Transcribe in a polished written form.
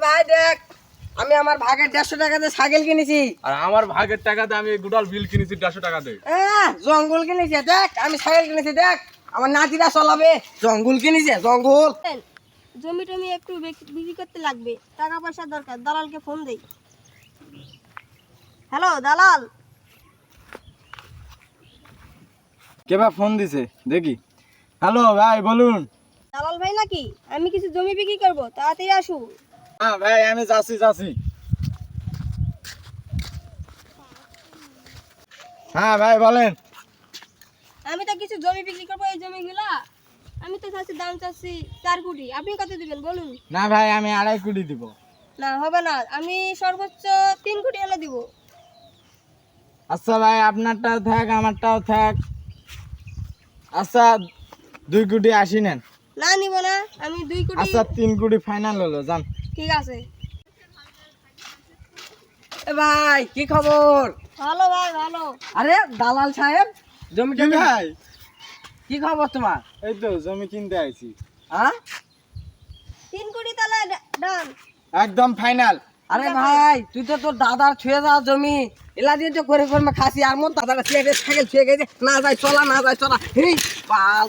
ভাই দেখ, আমি আমার ভাগের 150 টাকাতে সাইকেল কিনেছি। আর আমার ভাগের টাকাতে আমি গুডাল বিল কিনেছি 150 টাকা দিয়ে। জঙ্গল কিনেছি দেখ, আমি সাইকেল কিনেছি দেখ, আমার নাতিরা চালাবে। জঙ্গল কিনেছে, জঙ্গল। জমি টমি একটু বিক্রি করতে লাগবে, টাকা পয়সা দরকার, দালালকে ফোন দেই। হ্যালো দালাল। কে বা ফোন দিছে দেখি। হ্যালো ভাই বলুন। দালাল ভাই নাকি? আমি কিছু জমি বিক্রি করব, তাড়াতাড়ি আসুন। হ্যাঁ ভাই আমি যাচ্ছি। হ্যাঁ ভাই বলেন। আমি তো কিছু জমি বিক্রি করবো, এই জমিগুলা আমি তো চাচ্ছি, দাম চাচ্ছি 4 কোটি। আপনি কত দিবেন বলুন? না ভাই আমি 2.5 কোটি দিব। না হবে না, আমি সর্বোচ্চ 3 কোটি হলে দিব। আচ্ছা ভাই আপনারটাও থাক আমারটাও থাক। আচ্ছা 2 কোটি 80 নেন। না নিব না, আমি 2 কোটি। আচ্ছা 3 কোটি ফাইনাল হলো যান। ঠিক আছে। ভাই কি খবর? ভালো ভাই ভালো। আরে দালাল সাহেব, জমি কি ভাই? কি খবর তোমার? এই তো জমি কিনতে আইছি। হ্যাঁ 3 কোটি তাহলে ডান। একদম ফাইনাল। আরে ভাই তুই তো তোর দাদার ছুঁয়ে যাওয়া জমি এলা দিয়ে তো করে খাসি, আর মোর দাদাটা সাইকেল ছুঁয়ে গেছে, না যায় চলা, না যায় চলা। এই বাল